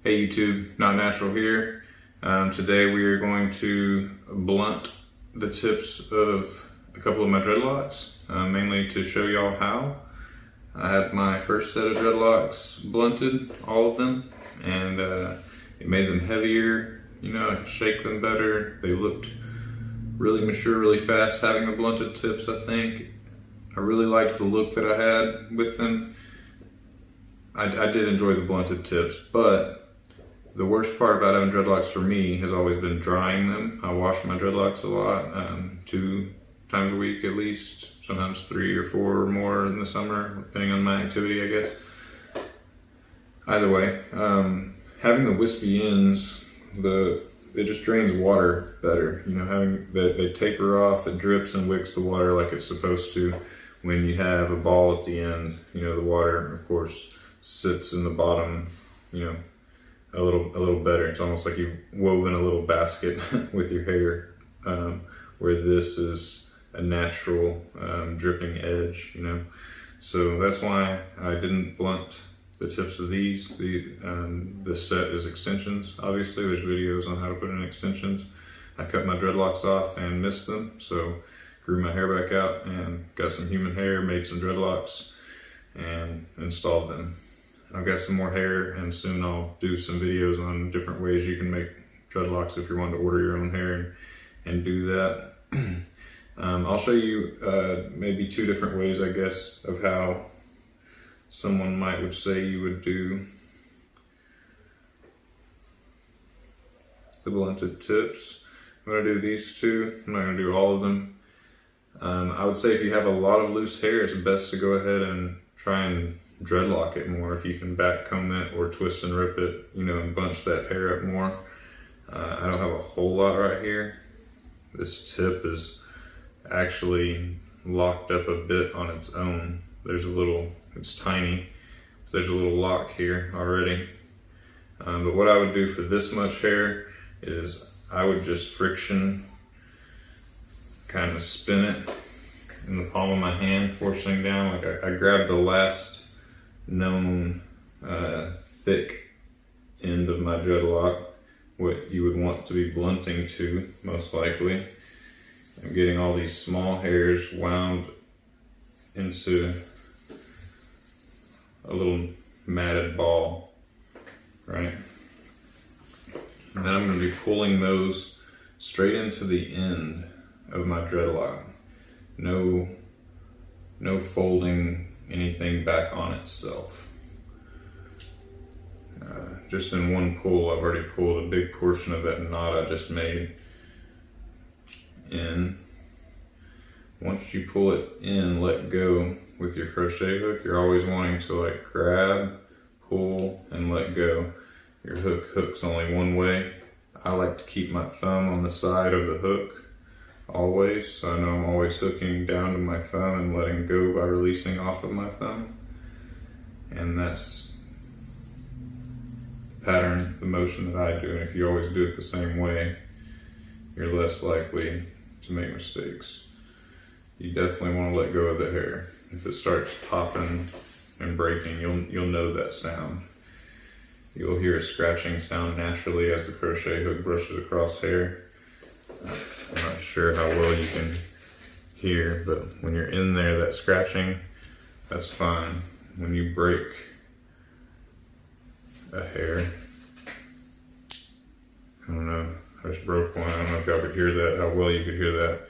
Hey YouTube, KnotNatural here. Today we are going to blunt the tips of a couple of my dreadlocks, mainly to show y'all how. I had my first set of dreadlocks blunted, all of them, and it made them heavier, I could shake them better. They looked really mature really fast having the blunted tips, I think. I really liked the look that I had with them. I did enjoy the blunted tips, but the worst part about having dreadlocks for me has always been drying them. I wash my dreadlocks a lot, 2 times a week at least, sometimes 3 or 4 or more in the summer, depending on my activity, I guess. Either way, having the wispy ends, it just drains water better. Having they taper off, it drips and wicks the water like it's supposed to. When you have a ball at the end, the water, of course, sits in the bottom, a little better. It's almost like you've woven a little basket with your hair, where this is a natural dripping edge, So that's why I didn't blunt the tips of these. This set is extensions, obviously. There's videos on how to put in extensions. I cut my dreadlocks off and missed them, so grew my hair back out and got some human hair, made some dreadlocks, and installed them. I've got some more hair, and soon I'll do some videos on different ways you can make dreadlocks if you want to order your own hair and do that. I'll show you maybe 2 different ways, I guess, of how someone would say you would do the blunted tips. I'm going to do these 2. I'm not going to do all of them. I would say if you have a lot of loose hair, it's best to go ahead and try and dreadlock it more. If you can back comb it or twist and rip it, and bunch that hair up more. I don't have a whole lot right here. This tip is actually locked up a bit on its own. It's tiny. There's a little lock here already. But what I would do for this much hair is I would just friction kind of spin it in the palm of my hand, forcing down. Like I grabbed the last known thick end of my dreadlock, what you would want to be blunting to, most likely. I'm getting all these small hairs wound into a little matted ball, right? And then I'm going to be pulling those straight into the end of my dreadlock. No folding anything back on itself. Just in one pull, I've already pulled a big portion of that knot I just made in. Once you pull it in, let go with your crochet hook. You're always wanting to grab, pull, and let go. Your hook's only one way. I like to keep my thumb on the side of the hook always, so I know I'm always hooking down to my thumb and letting go by releasing off of my thumb. And that's the pattern, the motion that I do. And if you always do it the same way, you're less likely to make mistakes. You definitely want to let go of the hair. If it starts popping and breaking, you'll know that sound. You'll hear a scratching sound naturally as the crochet hook brushes across hair. I'm not sure how well you can hear, but when you're in there, that scratching, that's fine. When you break a hair, I don't know, I just broke one. I don't know if y'all could hear that, how well you could hear that,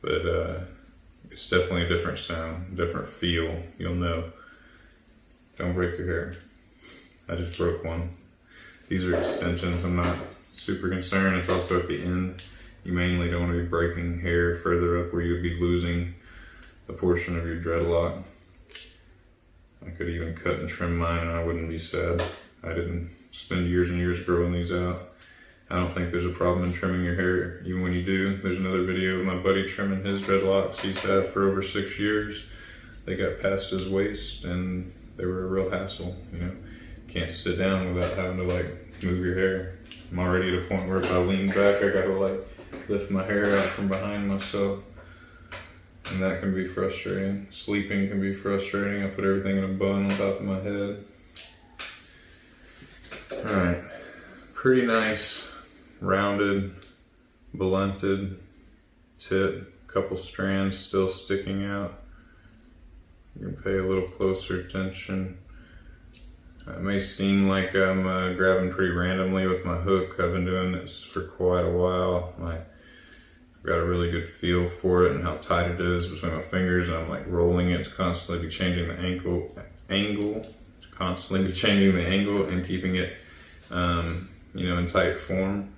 but it's definitely a different sound, different feel. You'll know. Don't break your hair. I just broke one. These are extensions. I'm not super concerned. It's also at the end. You mainly don't want to be breaking hair further up where you would be losing a portion of your dreadlock. I could even cut and trim mine and I wouldn't be sad. I didn't spend years and years growing these out. I don't think there's a problem in trimming your hair, even when you do. There's another video of my buddy trimming his dreadlocks he's had for over 6 years. They got past his waist and they were a real hassle, Can't sit down without having to move your hair. I'm already at a point where if I lean back, I gotta lift my hair out from behind myself. And that can be frustrating. Sleeping can be frustrating. I put everything in a bun on top of my head. Alright. pretty nice, rounded, blunted tip. Couple strands still sticking out. You can pay a little closer attention. It may seem like I'm grabbing pretty randomly with my hook. I've been doing this for quite a while. I've got a really good feel for it and how tight it is between my fingers, and I'm like rolling it to constantly be changing the angle, to constantly be changing the angle and keeping it, you know, in tight form.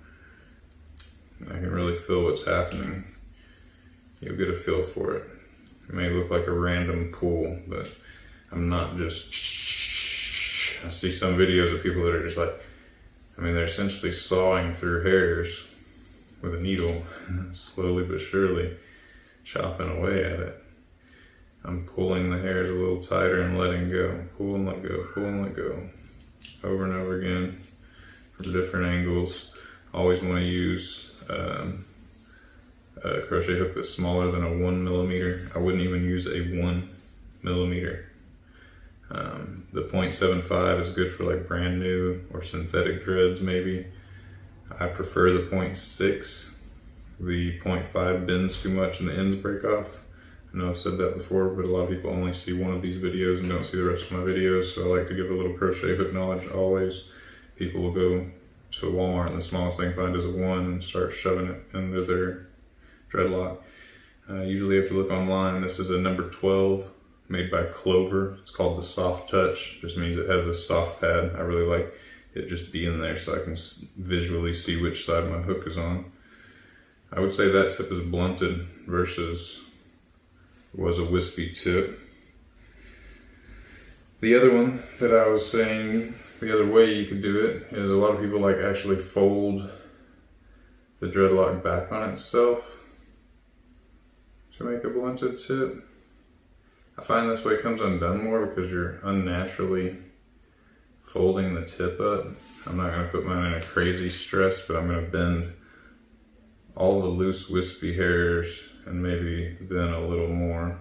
I can really feel what's happening. You'll get a feel for it. It may look like a random pull, but I'm not just. I see some videos of people that are just like, I mean, they're essentially sawing through hairs with a needle, slowly but surely chopping away at it. I'm pulling the hairs a little tighter and letting go. Pull and let go, pull and let go. Over and over again from different angles. Always want to use a crochet hook that's smaller than a 1 millimeter. I wouldn't even use a 1 millimeter. The 0.75 is good for like brand new or synthetic dreads maybe. I prefer the 0.6. The 0.5 bends too much and the ends break off. I know I've said that before, but a lot of people only see one of these videos and don't see the rest of my videos, so I like to give a little crochet hook knowledge always. People will go to Walmart and the smallest they can find is a 1 and start shoving it into their dreadlock. Usually you have to look online. This is a number 12 made by Clover. It's called the Soft Touch. Just means it has a soft pad. I really like it just being there so I can visually see which side my hook is on. I would say that tip is blunted versus was a wispy tip. The other one that I was saying, the other way you could do it is a lot of people like actually fold the dreadlock back on itself to make a blunted tip. I find this way comes undone more because you're unnaturally folding the tip up. I'm not going to put mine in a crazy stress, but I'm going to bend all the loose wispy hairs and maybe then a little more.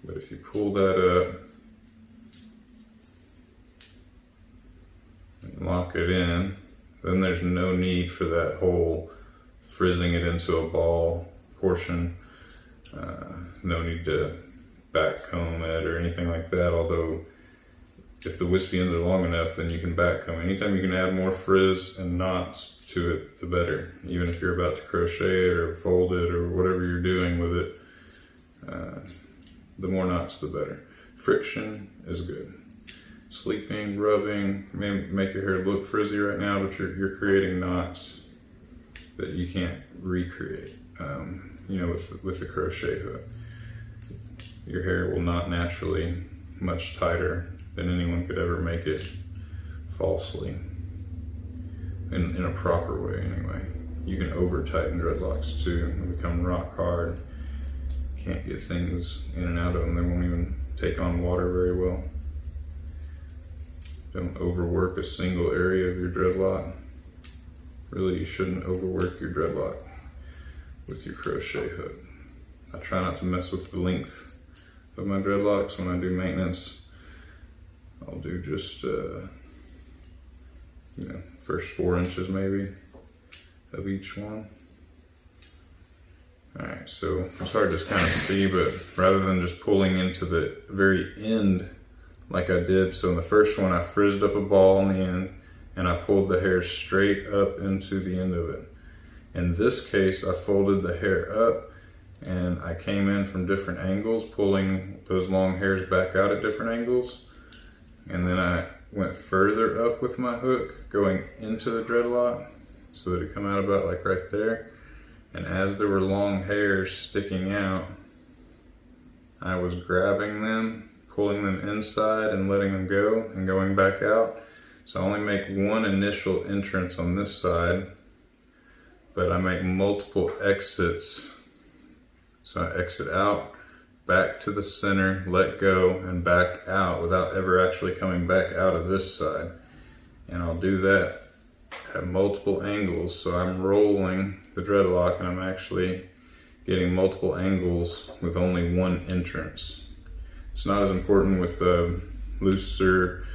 But if you pull that up and lock it in, then there's no need for that whole frizzing it into a ball portion. No need to back comb it or anything like that, although if the wispy ends are long enough, then you can back comb. Anytime you can add more frizz and knots to it, the better. Even if you're about to crochet it or fold it or whatever you're doing with it, the more knots, the better. Friction is good. Sleeping, rubbing, may make your hair look frizzy right now, but you're creating knots that you can't recreate. You know, with the crochet hook. Your hair will not naturally much tighter than anyone could ever make it falsely. In a proper way anyway. You can over tighten dreadlocks too and become rock hard. Can't get things in and out of them. They won't even take on water very well. Don't overwork a single area of your dreadlock. Really, you shouldn't overwork your dreadlock with your crochet hook. I try not to mess with the length of my dreadlocks when I do maintenance. I'll do just, you know, first 4 inches maybe of each one. All right, so it's hard to kind of see, but rather than just pulling into the very end like I did, so in the first one I frizzed up a ball on the end and I pulled the hair straight up into the end of it. In this case, I folded the hair up and I came in from different angles, pulling those long hairs back out at different angles. And then I went further up with my hook, going into the dreadlock so that it come out about like right there. And as there were long hairs sticking out, I was grabbing them, pulling them inside and letting them go and going back out. So I only make one initial entrance on this side, but I make multiple exits. So I exit out, back to the center, let go, and back out without ever actually coming back out of this side. And I'll do that at multiple angles. So I'm rolling the dreadlock and I'm actually getting multiple angles with only one entrance. It's not as important with looser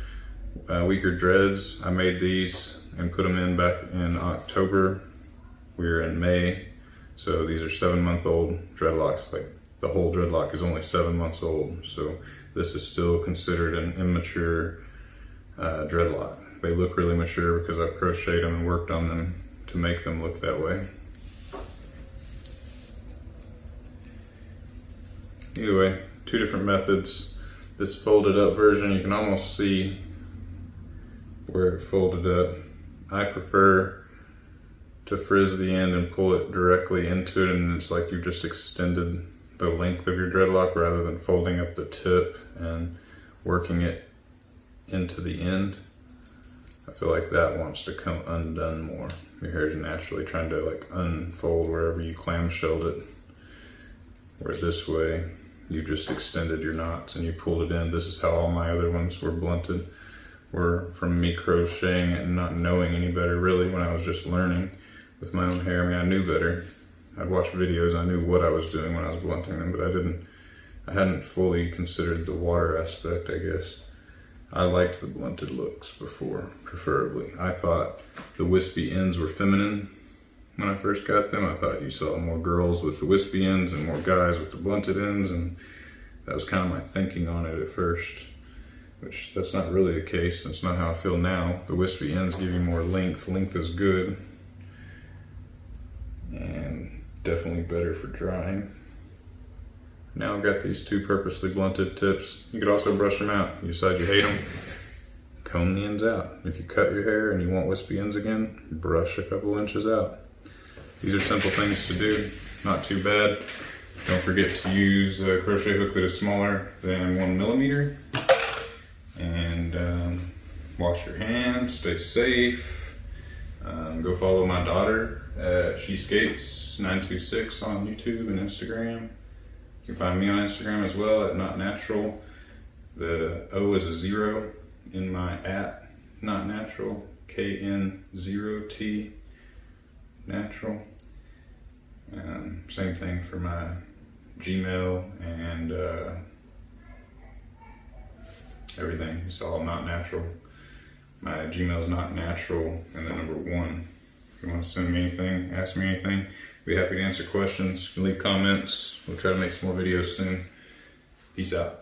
weaker dreads. I made these and put them in back in October. We're in May, so these are 7-month-old dreadlocks. Like the whole dreadlock is only 7 months old, so this is still considered an immature dreadlock. They look really mature because I've crocheted them and worked on them to make them look that way. Either way, 2 different methods. This folded up version, you can almost see where it folded up. I prefer to frizz the end and pull it directly into it, and it's like you've just extended the length of your dreadlock rather than folding up the tip and working it into the end. I feel like that wants to come undone more. Your hair is naturally trying to like unfold wherever you clamshelled it. Where this way, you just extended your knots and you pulled it in. This is how all my other ones were blunted. Were from me crocheting it and not knowing any better really when I was just learning with my own hair. I mean, I knew better. I'd watch videos, I knew what I was doing when I was blunting them, but I hadn't fully considered the water aspect, I guess. I liked the blunted looks before, preferably. I thought the wispy ends were feminine when I first got them. I thought you saw more girls with the wispy ends and more guys with the blunted ends, and that was kind of my thinking on it at first, which that's not really the case. That's not how I feel now. The wispy ends give you more length. Length is good and definitely better for drying. Now I've got these 2 purposely blunted tips. You could also brush them out. You decide you hate them, comb the ends out. If you cut your hair and you want wispy ends again, brush a couple inches out. These are simple things to do, not too bad. Don't forget to use a crochet hook that is smaller than 1 millimeter. And wash your hands, stay safe. Go follow my daughter at She Skates 926 on YouTube and Instagram. You can find me on Instagram as well at KnotNatural. The O is a 0 in my at KnotNatural, KN0T natural. Same thing for my Gmail and everything. It's all KnotNatural. My Gmail is KnotNatural and the number 1. If you want to send me anything, ask me anything, be happy to answer questions. You can leave comments. We'll try to make some more videos soon. Peace out.